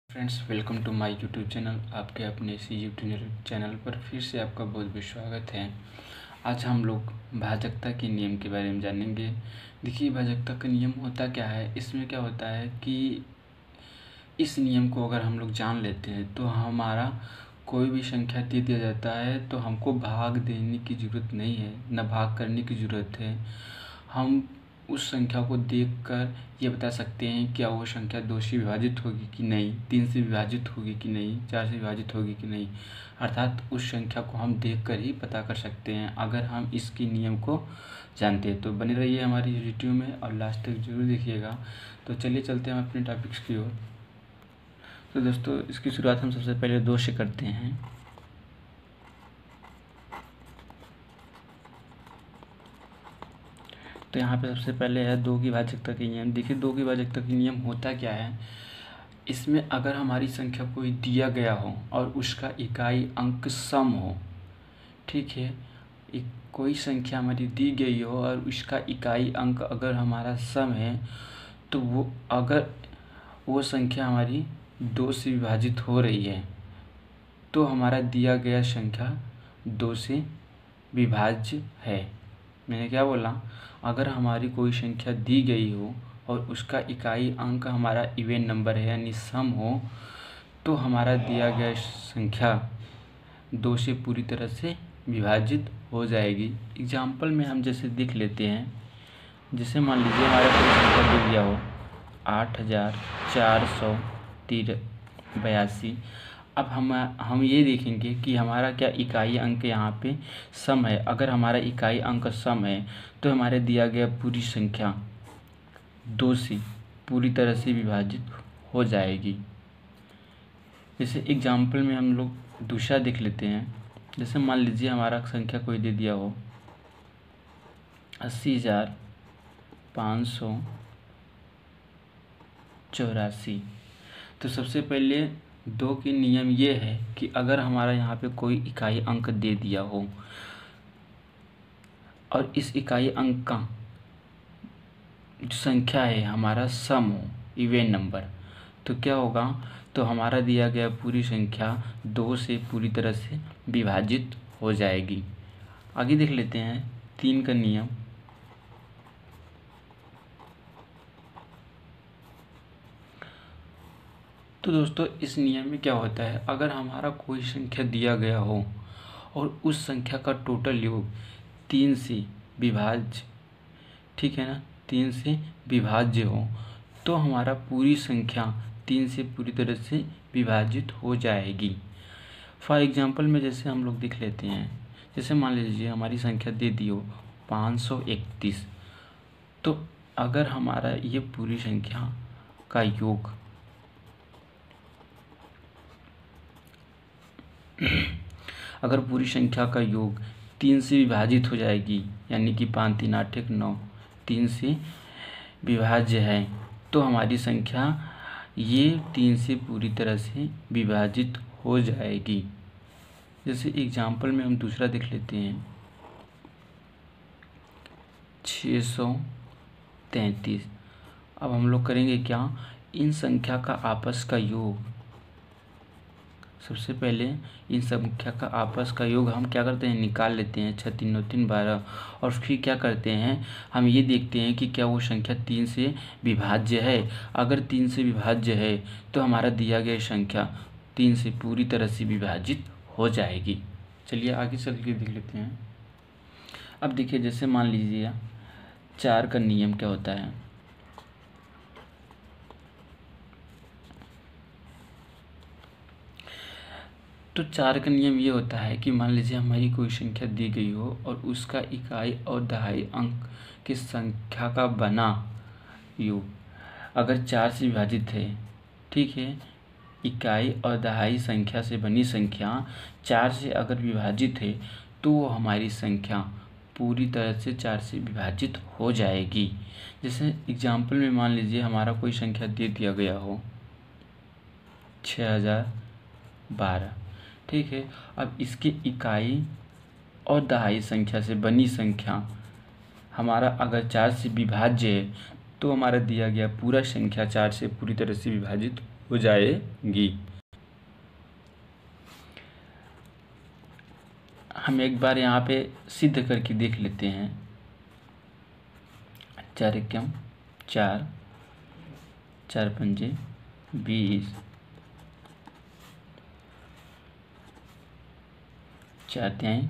Friends, welcome to my YouTube channel. आपके अपने इसी यूट्यूब चैनल पर फिर से आपका बहुत बहुत स्वागत है। आज हम लोग भाजकता के नियम के बारे में जानेंगे। देखिए, भाजकता का नियम होता क्या है। इसमें क्या होता है कि इस नियम को अगर हम लोग जान लेते हैं तो हमारा कोई भी संख्या दे दिया जाता है तो हमको भाग देने की ज़रूरत नहीं है, न भाग करने की ज़रूरत है। हम उस संख्या को देखकर ये बता सकते हैं क्या वो संख्या 2 से विभाजित होगी कि नहीं, 3 से विभाजित होगी कि नहीं, 4 से विभाजित होगी कि नहीं। अर्थात उस संख्या को हम देखकर ही पता कर सकते हैं अगर हम इसके नियम को जानते हैं। तो बने रहिए हमारी वीडियो में और लास्ट तक जरूर देखिएगा। तो चलिए चलते हैं हम अपने टॉपिक्स की ओर। तो दोस्तों, इसकी शुरुआत हम सबसे पहले 2 से करते हैं। तो यहाँ पे सबसे पहले है 2 की भाजकता के नियम। देखिए, 2 की भाजकता के नियम होता क्या है। इसमें अगर हमारी संख्या कोई दिया गया हो और उसका इकाई अंक सम हो, ठीक है, कोई संख्या हमारी दी गई हो और उसका इकाई अंक अगर हमारा सम है, तो अगर वो संख्या हमारी 2 से विभाजित हो रही है तो हमारा दिया गया संख्या 2 से विभाज्य है। मैंने क्या बोला, अगर हमारी कोई संख्या दी गई हो और उसका इकाई अंक हमारा इवन नंबर है यानी सम हो, तो हमारा दिया गया संख्या 2 से पूरी तरह से विभाजित हो जाएगी। एग्जाम्पल में हम जैसे देख लेते हैं, जैसे मान लीजिए हमारा कोई संख्या दे दिया हो 8482। अब हम ये देखेंगे कि हमारा क्या इकाई अंक यहाँ पे सम है। अगर हमारा इकाई अंक सम है तो हमारे दिया गया पूरी संख्या 2 से पूरी तरह से विभाजित हो जाएगी। जैसे एग्जाम्पल में हम लोग दूसरा देख लेते हैं। जैसे मान लीजिए हमारा संख्या कोई दे दिया हो 80,584। तो सबसे पहले 2 के नियम ये है कि अगर हमारा यहाँ पे कोई इकाई अंक दे दिया हो और इस इकाई अंक का जो संख्या है हमारा सम हो, इवन नंबर, तो क्या होगा, तो हमारा दिया गया पूरी संख्या 2 से पूरी तरह से विभाजित हो जाएगी। आगे देख लेते हैं 3 का नियम। तो दोस्तों, इस नियम में क्या होता है, अगर हमारा कोई संख्या दिया गया हो और उस संख्या का टोटल योग 3 से विभाज्य, ठीक है ना, 3 से विभाज्य हो, तो हमारा पूरी संख्या 3 से पूरी तरह से विभाजित हो जाएगी। फॉर एग्जांपल में जैसे हम लोग देख लेते हैं, जैसे मान लीजिए हमारी संख्या दे दी हो 531। तो अगर हमारा ये पूरी संख्या का योग अगर पूरी संख्या का योग 3 से विभाजित हो जाएगी, यानी कि 5 3 8 1 9, 3 से विभाज्य है, तो हमारी संख्या ये 3 से पूरी तरह से विभाजित हो जाएगी। जैसे एग्जाम्पल में हम दूसरा देख लेते हैं 633। अब हम लोग करेंगे क्या, इन संख्या का आपस का योग, सबसे पहले इन संख्या का आपस का योग हम क्या करते हैं, निकाल लेते हैं। 6 3 9 3 12। और फिर क्या करते हैं, हम ये देखते हैं कि क्या वो संख्या 3 से विभाज्य है। अगर 3 से विभाज्य है तो हमारा दिया गया संख्या 3 से पूरी तरह से विभाजित हो जाएगी। चलिए आगे चल के देख लेते हैं। अब देखिए, जैसे मान लीजिए 4 का नियम क्या होता है। तो 4 का नियम ये होता है कि मान लीजिए हमारी कोई संख्या दी गई हो और उसका इकाई और दहाई अंक की संख्या का बना योग अगर 4 से विभाजित है, ठीक है, इकाई और दहाई संख्या से बनी संख्या 4 से अगर विभाजित है तो वो हमारी संख्या पूरी तरह से 4 से विभाजित हो जाएगी। जैसे एग्जाम्पल में मान लीजिए हमारा कोई संख्या दे दिया गया हो 6012, ठीक है। अब इसकी इकाई और दहाई संख्या से बनी संख्या हमारा अगर 4 से विभाज्य है तो हमारा दिया गया पूरा संख्या 4 से पूरी तरह से विभाजित हो जाएगी। हम एक बार यहाँ पे सिद्ध करके देख लेते हैं। 4 एकम 4, 4 पंजे 20, 4 तिहाई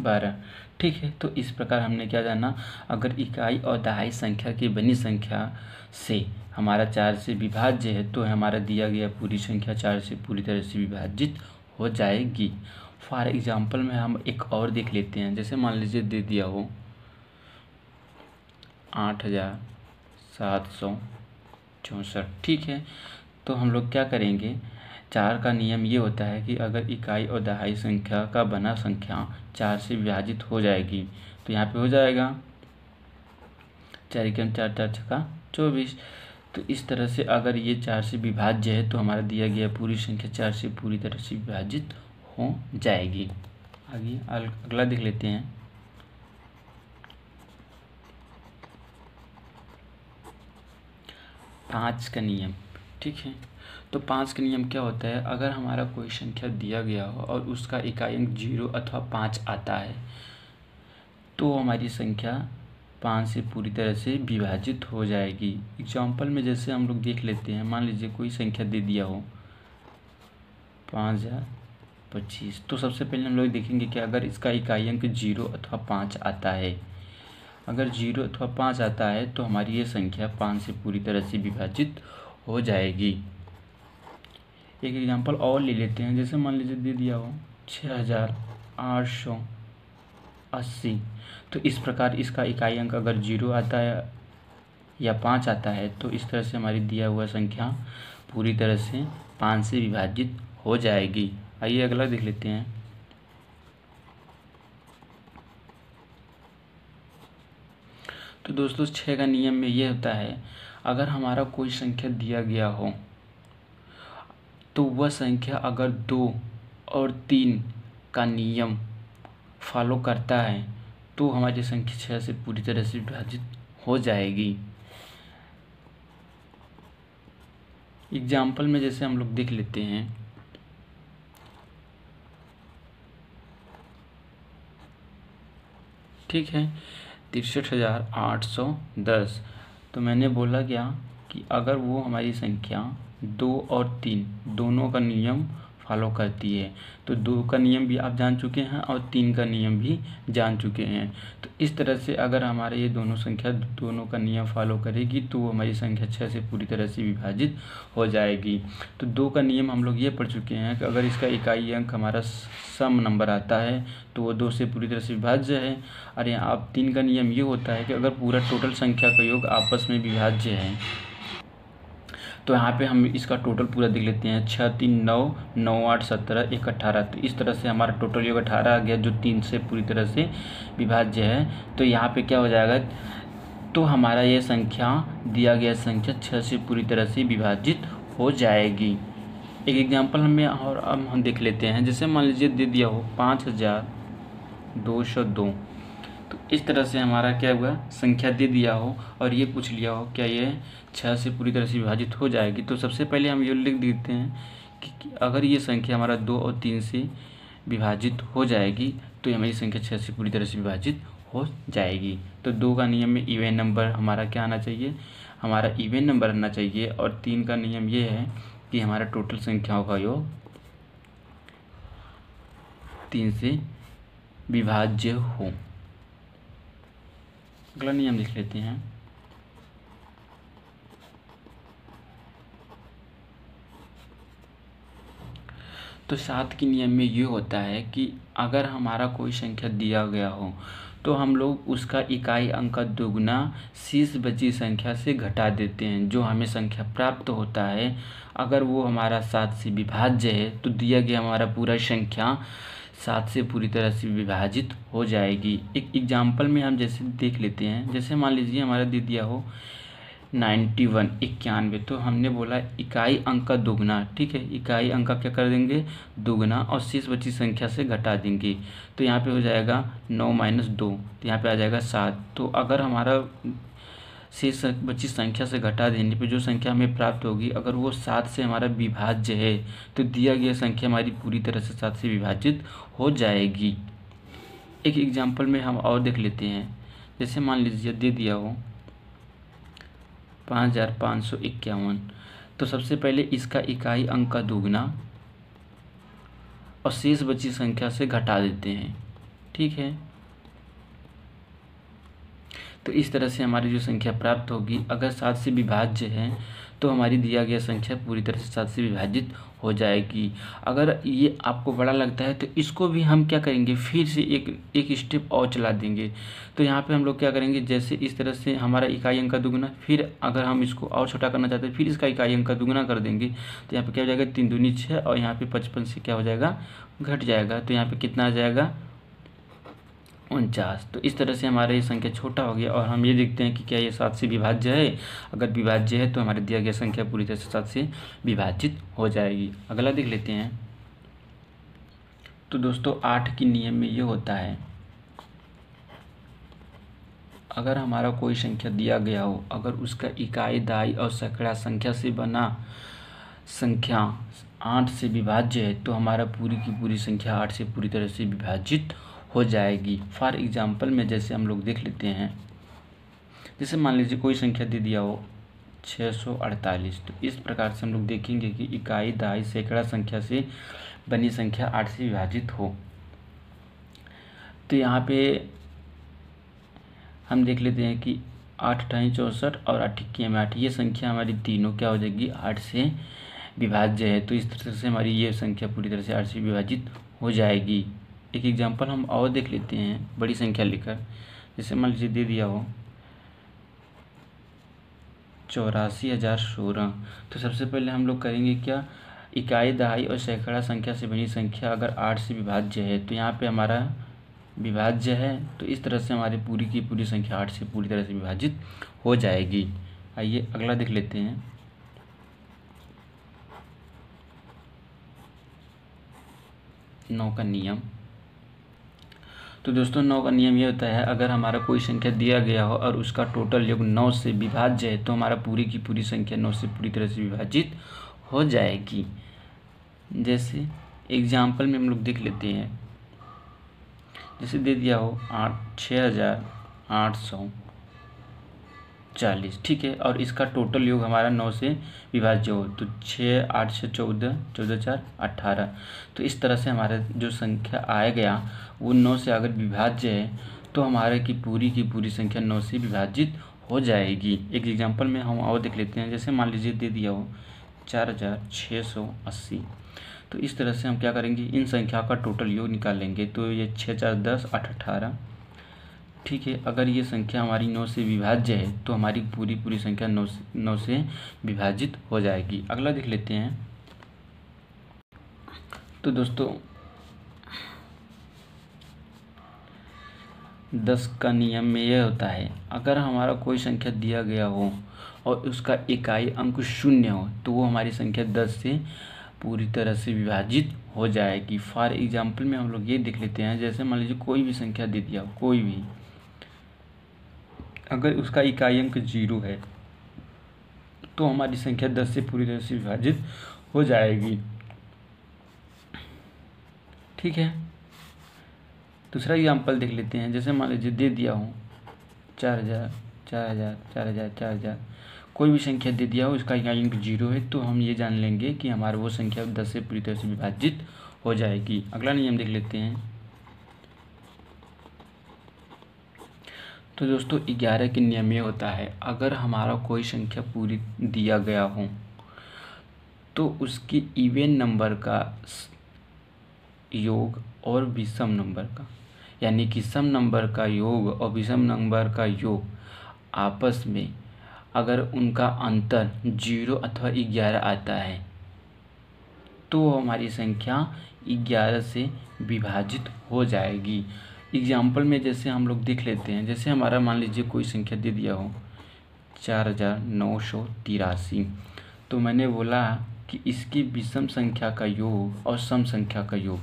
12। ठीक है, तो इस प्रकार हमने क्या जाना, अगर इकाई और दहाई संख्या की बनी संख्या से हमारा 4 से विभाज्य है तो हमारा दिया गया पूरी संख्या 4 से पूरी तरह से विभाजित हो जाएगी। फॉर एग्जाम्पल में हम एक और देख लेते हैं। जैसे मान लीजिए दे दिया हो 8764। ठीक है, तो हम लोग क्या करेंगे, 4 का नियम ये होता है कि अगर इकाई और दहाई संख्या का बना संख्या 4 से विभाजित हो जाएगी तो यहाँ पे हो जाएगा 4 एकम 4, 4 छक्का 24। तो इस तरह से अगर ये 4 से विभाज्य है तो हमारा दिया गया पूरी संख्या 4 से पूरी तरह से विभाजित हो जाएगी। आगे अगला देख लेते हैं। 5 का नियम। ठीक है, तो 5 का नियम क्या होता है, अगर हमारा कोई संख्या दिया गया हो और उसका इकाई अंक 0 अथवा 5 आता है तो हमारी संख्या 5 से पूरी तरह से विभाजित हो जाएगी। एग्जाम्पल में जैसे हम लोग देख लेते हैं, मान लीजिए कोई संख्या दे दिया हो 5025, तो सबसे पहले हम लोग देखेंगे कि अगर इसका इकाई अंक 0 अथवा 5 आता है, अगर 0 अथवा 5 आता है तो हमारी ये संख्या 5 से पूरी तरह से विभाजित हो जाएगी। एक एग्जांपल और ले लेते हैं। जैसे मान लीजिए दे दिया हो 6880, तो इस प्रकार इसका इकाई अंक अगर 0 आता है या 5 आता है तो इस तरह से हमारी दिया हुआ संख्या पूरी तरह से 5 से विभाजित हो जाएगी। आइए अगला देख लेते हैं। तो दोस्तों 6 का नियम में ये होता है, अगर हमारा कोई संख्या दिया गया हो तो वह संख्या अगर 2 और 3 का नियम फॉलो करता है तो हमारी संख्या 6 से पूरी तरह से विभाजित हो जाएगी। एग्जाम्पल में जैसे हम लोग देख लेते हैं, ठीक है, 63,810। तो मैंने बोला क्या कि अगर वो हमारी संख्या 2 और 3 दोनों का नियम फॉलो करती है, तो 2 का नियम भी आप जान चुके हैं और 3 का नियम भी जान चुके हैं। तो इस तरह से अगर हमारे ये दोनों संख्या दोनों का नियम फॉलो करेगी तो वो हमारी संख्या 6 से पूरी तरह से विभाजित हो जाएगी। तो 2 का नियम हम लोग ये पढ़ चुके हैं कि अगर इसका इकाई अंक हमारा सम नंबर आता है तो वो 2 से पूरी तरह से विभाज्य है। और यहाँ अब 3 का नियम ये होता है कि अगर पूरा टोटल संख्या का योग आपस में विभाज्य है, तो यहाँ पे हम इसका टोटल पूरा देख लेते हैं। 6 3 9, 9 8 17, 1 18। तो इस तरह से हमारा टोटल योग 18 आ गया जो 3 से पूरी तरह से विभाज्य है। तो यहाँ पे क्या हो जाएगा, तो हमारा ये संख्या दिया गया संख्या 6 से पूरी तरह से विभाजित हो जाएगी। एक एग्जाम्पल हमें और अब हम देख लेते हैं। जैसे मान लीजिए दे दिया हो 5202। तो इस तरह से हमारा क्या हुआ, संख्या दे दिया हो और ये पूछ लिया हो क्या ये 6 से पूरी तरह से विभाजित हो जाएगी। तो सबसे पहले हम ये लिख देते हैं कि अगर ये संख्या हमारा 2 और 3 से विभाजित हो जाएगी तो ये हमारी संख्या 6 से पूरी तरह से विभाजित हो जाएगी। तो 2 का नियम में इवन नंबर हमारा क्या आना चाहिए, हमारा इवन नंबर आना चाहिए। और 3 का नियम ये है कि हमारा टोटल संख्याओं का योग 3 से विभाज्य हो। अगला नियम लिख लेते हैं। तो 7 के नियम में ये होता है कि अगर हमारा कोई संख्या दिया गया हो तो हम लोग उसका इकाई अंक का दुगना शेष बची संख्या से घटा देते हैं। जो हमें संख्या प्राप्त होता है अगर वो हमारा 7 से विभाज्य है तो दिया गया हमारा पूरा संख्या 7 से पूरी तरह से विभाजित हो जाएगी। एक एग्जाम्पल में हम जैसे देख लेते हैं। जैसे मान लीजिए हमारा दे दिया हो 91, तो हमने बोला इकाई अंक का दुगना, ठीक है, इकाई अंक का क्या कर देंगे, दुगना, और शेष बची संख्या से घटा देंगे। तो यहाँ पे हो जाएगा 9 - 2, तो यहाँ पे आ जाएगा 7। तो अगर हमारा शेष बची संख्या से घटा देने पे जो संख्या हमें प्राप्त होगी, अगर वो 7 से हमारा विभाज्य है तो दिया गया संख्या हमारी पूरी तरह से 7 से विभाजित हो जाएगी। एक एग्जाम्पल में हम और देख लेते हैं। जैसे मान लीजिए दे दिया हो 5551, तो सबसे पहले इसका इकाई अंक का दुगना और शेष बची संख्या से घटा देते हैं। ठीक है, तो इस तरह से हमारी जो संख्या प्राप्त होगी, अगर 7 से विभाज्य है तो हमारी दिया गया संख्या पूरी तरह से 7 से विभाजित हो जाएगी। अगर ये आपको बड़ा लगता है तो इसको भी हम क्या करेंगे, फिर से एक स्टेप और चला देंगे। तो यहाँ पे हम लोग क्या करेंगे, जैसे इस तरह से हमारा इकाई अंक का दुगुना, फिर अगर हम इसको और छोटा करना चाहते हैं फिर इसका इकाई अंक का दुगुना कर देंगे। तो यहाँ पे क्या हो जाएगा, 3 दूनी 6 और यहाँ पे 55 से क्या हो जाएगा, घट जाएगा। तो यहाँ पे कितना आ जाएगा, 49। तो इस तरह से हमारा ये संख्या छोटा हो गया और हम ये देखते हैं कि क्या ये 7 से विभाज्य है। अगर विभाज्य है तो हमारे दिया गया संख्या पूरी तरह से 7 से विभाजित हो जाएगी। अगला देख लेते हैं। तो दोस्तों 8 की नियम में ये होता है, अगर हमारा कोई संख्या दिया गया हो, अगर उसका इकाई, दाई और सैकड़ा संख्या से बना संख्या 8 से विभाज्य है तो हमारा पूरी की पूरी संख्या 8 से पूरी तरह से विभाजित हो जाएगी। फॉर एग्जाम्पल में जैसे हम लोग देख लेते हैं, जैसे मान लीजिए कोई संख्या दे दिया हो 648, तो इस प्रकार से हम लोग देखेंगे कि इकाई, दाई, सैकड़ा संख्या से बनी संख्या 8 से विभाजित हो। तो यहाँ पे हम देख लेते हैं कि 8 × 64 और 8 × 8, ये संख्या हमारी तीनों क्या हो जाएगी, 8 से विभाज्य है। तो इस तरह से हमारी ये संख्या पूरी तरह से 8 से विभाजित हो जाएगी। एक एग्जाम्पल हम और देख लेते हैं बड़ी संख्या लेकर। जैसे मान लीजिए दे दिया हो 84,016, तो सबसे पहले हम लोग करेंगे क्या, इकाई, दहाई और सैकड़ा संख्या से बनी संख्या अगर 8 से विभाज्य है तो यहाँ पे हमारा विभाज्य है, तो इस तरह से हमारी पूरी की पूरी संख्या 8 से पूरी तरह से विभाजित हो जाएगी। आइए अगला देख लेते हैं। 9 का नियम। तो दोस्तों 9 का नियम ये होता है, अगर हमारा कोई संख्या दिया गया हो और उसका टोटल योग 9 से विभाज्य है तो हमारा पूरी की पूरी संख्या 9 से पूरी तरह से विभाजित हो जाएगी। जैसे एग्जाम्पल में हम लोग देख लेते हैं। जैसे दे दिया हो 6,840, ठीक है, और इसका टोटल योग हमारा 9 से विभाज्य हो, तो 6, 8 से 14, 14 4 18। तो इस तरह से हमारा जो संख्या आया गया वो 9 से अगर विभाज्य है तो हमारे की पूरी संख्या 9 से विभाजित हो जाएगी। एक एग्जांपल में हम और देख लेते हैं। जैसे मान लीजिए दे दिया हो 4,680, तो इस तरह से हम क्या करेंगे, इन संख्या का टोटल योग निकालेंगे। तो ये 6 4 10 8 18, ठीक है। अगर ये संख्या हमारी 9 से विभाज्य है तो हमारी पूरी संख्या 9 से विभाजित हो जाएगी। अगला देख लेते हैं। तो दोस्तों 10 का नियम में यह होता है, अगर हमारा कोई संख्या दिया गया हो और उसका इकाई अंक 0 हो तो वो हमारी संख्या 10 से पूरी तरह से विभाजित हो जाएगी। फॉर एग्जाम्पल में हम लोग ये देख लेते हैं। जैसे मान लीजिए कोई भी संख्या दे दिया हो, कोई भी, अगर उसका इकाई अंक 0 है तो हमारी संख्या 10 से पूरी तरह से विभाजित हो जाएगी, ठीक है। दूसरा एग्जाम्पल देख लेते हैं। जैसे मान लीजिए दे दिया हो 4,000 4,000 4,000 4,000, कोई भी संख्या दे दिया हो, इसका इकाई अंक 0 है तो हम ये जान लेंगे कि हमारा वो संख्या 10 से पूरी तरह से विभाजित हो जाएगी। अगला नियम देख लेते हैं। तो दोस्तों 11 के नियम ये होता है, अगर हमारा कोई संख्या पूरी दिया गया हो तो उसकी इवन नंबर का योग और विषम नंबर का, यानी कि सम नंबर का योग और विषम नंबर का योग आपस में अगर उनका अंतर 0 अथवा 11 आता है तो हमारी संख्या 11 से विभाजित हो जाएगी। एग्जाम्पल में जैसे हम लोग देख लेते हैं। जैसे हमारा मान लीजिए कोई संख्या दे दिया हो 4,983, तो मैंने बोला कि इसकी विषम संख्या का योग और सम संख्या का योग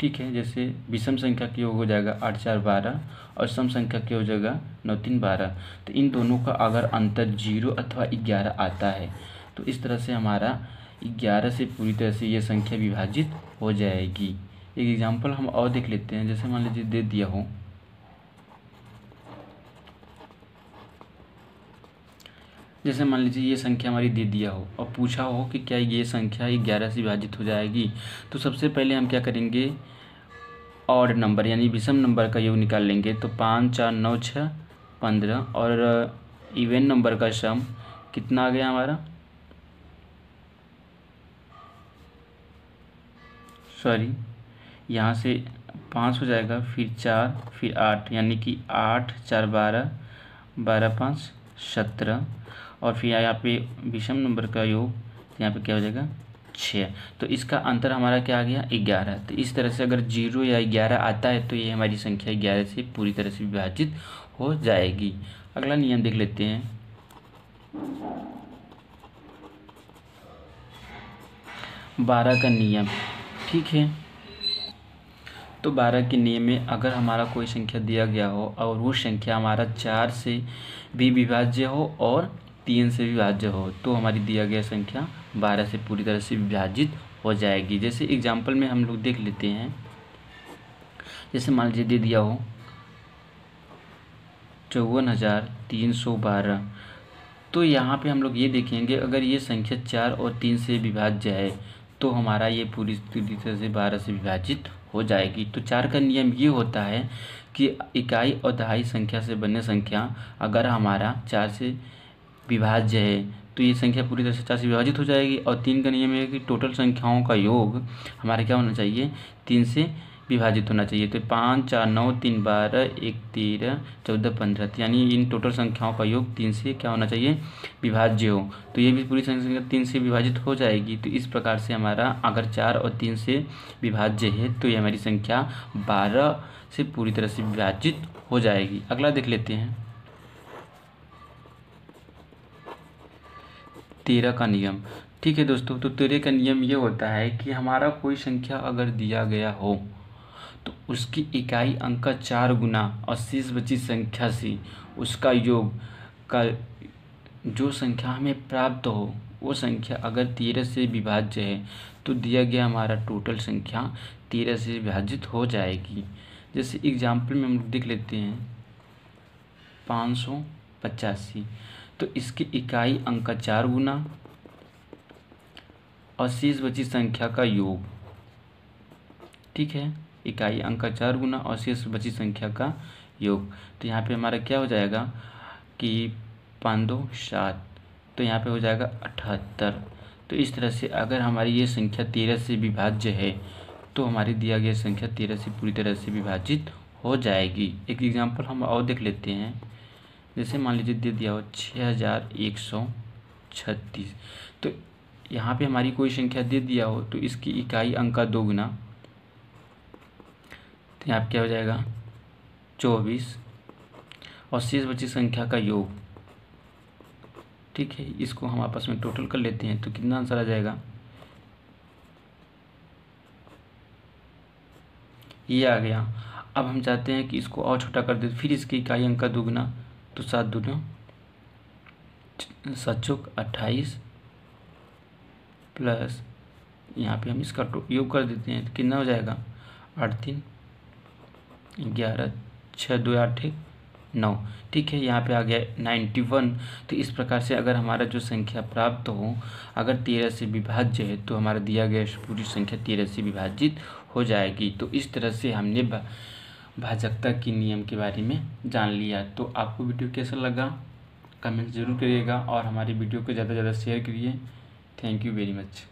ठीक है। जैसे विषम संख्या का योग हो जाएगा 8 4 12 और सम संख्या का हो जाएगा 9 3 12। तो इन दोनों का अगर अंतर 0 अथवा 11 आता है तो इस तरह से हमारा 11 से पूरी तरह से ये संख्या विभाजित हो जाएगी। एक एग्जाम्पल हम और देख लेते हैं। जैसे मान लीजिए दे दिया हो, जैसे मान लीजिए ये संख्या हमारी दे दिया हो और पूछा हो कि क्या ये संख्या 11 से विभाजित हो जाएगी। तो सबसे पहले हम क्या करेंगे, ऑड नंबर यानी विषम नंबर का योग निकाल लेंगे। तो 5 4 9 6 15 और इवन नंबर का सम कितना आ गया हमारा, सॉरी यहाँ से 5 हो जाएगा, फिर 4 फिर 8 यानी कि 8 4 12 12 5 17 और फिर यहाँ पे विषम नंबर का योग यहाँ पे क्या हो जाएगा 6। तो इसका अंतर हमारा क्या आ गया 11। तो इस तरह से अगर 0 या 11 आता है तो ये हमारी संख्या 11 से पूरी तरह से विभाजित हो जाएगी। अगला नियम देख लेते हैं। 12 का नियम, ठीक है। तो 12 के नियम में अगर हमारा कोई संख्या दिया गया हो और वो संख्या हमारा 4 से भी विभाज्य हो और 3 से विभाज्य हो तो हमारी दिया गया संख्या 12 से पूरी तरह से विभाजित हो जाएगी। जैसे एग्जाम्पल में हम लोग देख लेते हैं। जैसे मान लीजिए दे दिया हो 54,312। तो यहाँ पे हम लोग ये देखेंगे अगर ये संख्या 4 और 3 से विभाज्य है तो हमारा ये पूरी तरह से 12 से विभाजित हो जाएगी। तो 4 का नियम ये होता है कि इकाई और दहाई संख्या से बने संख्या अगर हमारा 4 से विभाज्य है तो ये संख्या पूरी तरह से 4 से विभाजित हो जाएगी। और 3 का नियम है कि टोटल संख्याओं का योग हमारा क्या होना चाहिए, 3 से विभाजित होना चाहिए। तो 5 4 9 3 12 1 13 14 15 यानी इन टोटल संख्याओं का योग 3 से क्या होना चाहिए, विभाज्य हो। तो ये भी पूरी संख्या 3 से विभाजित हो जाएगी। तो इस प्रकार से हमारा अगर 4 और 3 से विभाज्य है तो ये हमारी संख्या 12 से पूरी तरह से विभाजित हो जाएगी। अगला देख लेते हैं 13 का नियम, ठीक है दोस्तों। तो 13 का नियम ये होता है कि हमारा कोई संख्या अगर दिया गया हो तो उसकी इकाई अंक का 4 गुना और शेष बची संख्या से उसका योग का जो संख्या हमें प्राप्त हो वो संख्या अगर 13 से विभाज्य है तो दिया गया हमारा टोटल संख्या 13 से विभाजित हो जाएगी। जैसे एग्जाम्पल में हम लोग देख लेते हैं 585। तो इसकी इकाई अंक का 4 गुना और शेष बची संख्या का योग, ठीक है। इकाई अंक का 4 गुना और शेष बची संख्या का योग। तो यहाँ पे हमारा क्या हो जाएगा कि 5 2 7, तो यहाँ पे हो जाएगा 78। तो इस तरह से अगर हमारी ये संख्या 13 से विभाज्य है तो हमारी दिया गया संख्या 13 से पूरी तरह से विभाजित हो जाएगी। एक एग्जाम्पल हम और देख लेते हैं। जैसे मान लीजिए दे दिया हो 6136। तो यहाँ पे हमारी कोई संख्या दे दिया हो तो इसकी इकाई अंक का 2 गुना, तो यहाँ पे क्या हो जाएगा 24 और शेष बची संख्या का योग, ठीक है। इसको हम आपस में टोटल कर लेते हैं तो कितना आंसर आ जाएगा, ये आ गया। अब हम चाहते हैं कि इसको और छोटा कर दे, फिर इसकी इकाई अंक का 2 गुना, तो 7 दूना 7 चौक 28 प्लस यहाँ पे हम इसका योग कर देते हैं तो कितना हो जाएगा 8 3 11 6 2 8 9, ठीक है। यहाँ पे आ गया 91। तो इस प्रकार से अगर हमारा जो संख्या प्राप्त हो अगर 13 से विभाज्य है तो हमारा दिया गया पूरी संख्या 13 से विभाजित हो जाएगी। तो इस तरह से हमने भाजकता के नियम के बारे में जान लिया। तो आपको वीडियो कैसा लगा कमेंट ज़रूर करिएगा और हमारी वीडियो को ज़्यादा से ज़्यादा शेयर करिए। Thank you very much.